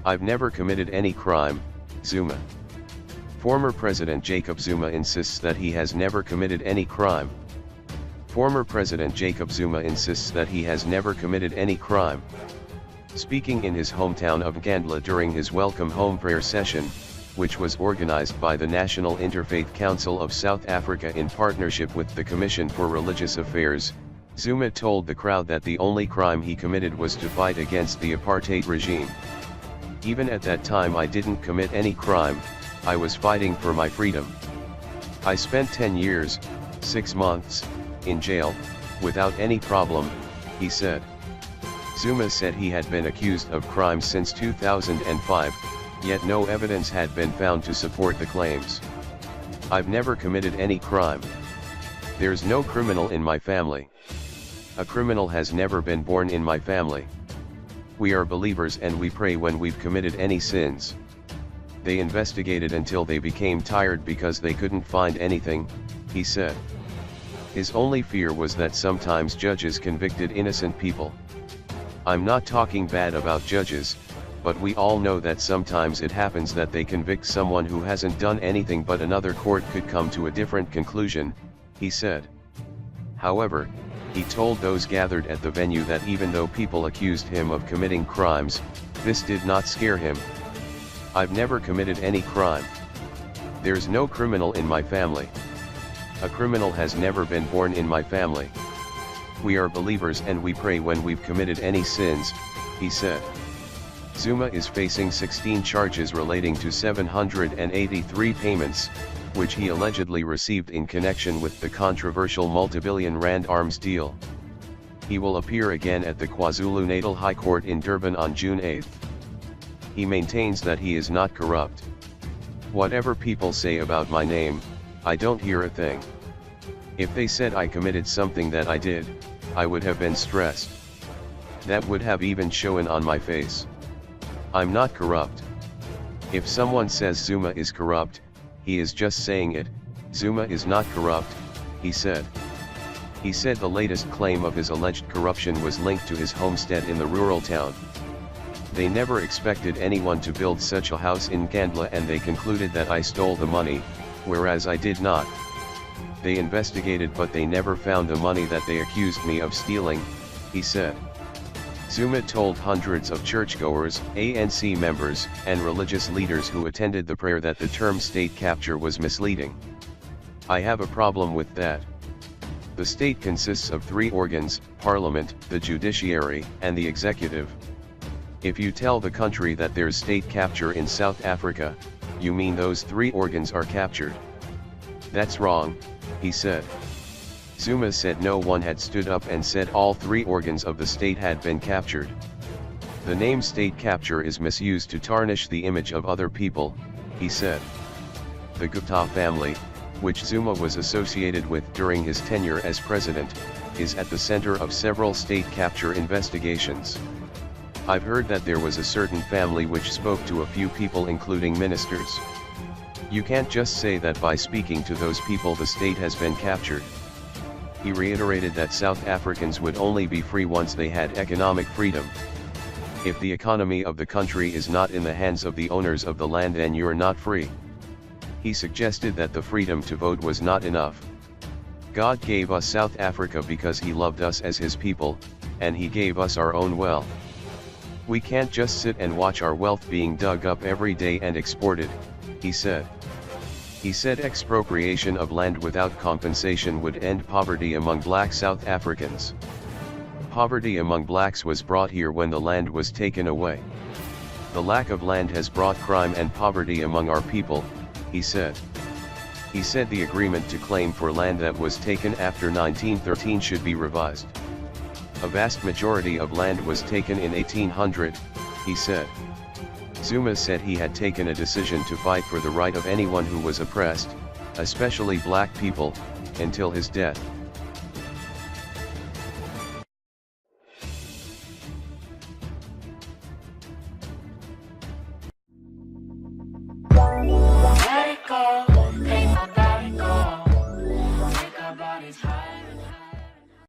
I've never committed any crime, Zuma. Former President Jacob Zuma insists that he has never committed any crime. Former President Jacob Zuma insists that he has never committed any crime. Speaking in his hometown of Nkandla during his welcome home prayer session, which was organized by the National Interfaith Council of South Africa in partnership with the Commission for Religious Affairs, Zuma told the crowd that the only crime he committed was to fight against the apartheid regime. Even at that time I didn't commit any crime, I was fighting for my freedom. I spent 10 years, 6 months, in jail, without any problem, he said. Zuma said he had been accused of crimes since 2005, yet no evidence had been found to support the claims. I've never committed any crime. There's no criminal in my family. A criminal has never been born in my family. We are believers and we pray when we've committed any sins. They investigated until they became tired because they couldn't find anything, he said. His only fear was that sometimes judges convicted innocent people. I'm not talking bad about judges, but we all know that sometimes it happens that they convict someone who hasn't done anything, but another court could come to a different conclusion, he said. However, he told those gathered at the venue that even though people accused him of committing crimes, this did not scare him. I've never committed any crime. There's no criminal in my family. A criminal has never been born in my family. We are believers and we pray when we've committed any sins, he said. Zuma is facing 16 charges relating to 783 payments, which he allegedly received in connection with the controversial multi-billion rand arms deal. He will appear again at the KwaZulu-Natal High Court in Durban on June 8. He maintains that he is not corrupt. Whatever people say about my name, I don't hear a thing. If they said I committed something that I did, I would have been stressed. That would have even shown on my face. I'm not corrupt. If someone says Zuma is corrupt, he is just saying it. Zuma is not corrupt, he said. He said the latest claim of his alleged corruption was linked to his homestead in the rural town. They never expected anyone to build such a house in Nkandla and they concluded that I stole the money, whereas I did not. They investigated but they never found the money that they accused me of stealing, he said. Zuma told hundreds of churchgoers, ANC members, and religious leaders who attended the prayer that the term state capture was misleading. I have a problem with that. The state consists of 3 organs: parliament, the judiciary, and the executive. If you tell the country that there's state capture in South Africa, you mean those 3 organs are captured. That's wrong, he said. Zuma said no one had stood up and said all 3 organs of the state had been captured. The name state capture is misused to tarnish the image of other people, he said. The Gupta family, which Zuma was associated with during his tenure as president, is at the center of several state capture investigations. I've heard that there was a certain family which spoke to a few people including ministers. You can't just say that by speaking to those people the state has been captured. He reiterated that South Africans would only be free once they had economic freedom. If the economy of the country is not in the hands of the owners of the land, then you're not free. He suggested that the freedom to vote was not enough. God gave us South Africa because he loved us as his people, and he gave us our own wealth. We can't just sit and watch our wealth being dug up every day and exported, he said. He said expropriation of land without compensation would end poverty among black South Africans. Poverty among blacks was brought here when the land was taken away. The lack of land has brought crime and poverty among our people, he said. He said the agreement to claim for land that was taken after 1913 should be revised. A vast majority of land was taken in 1800, he said. Zuma said he had taken a decision to fight for the right of anyone who was oppressed, especially black people, until his death. Let it go, make my body go, make our bodies higher.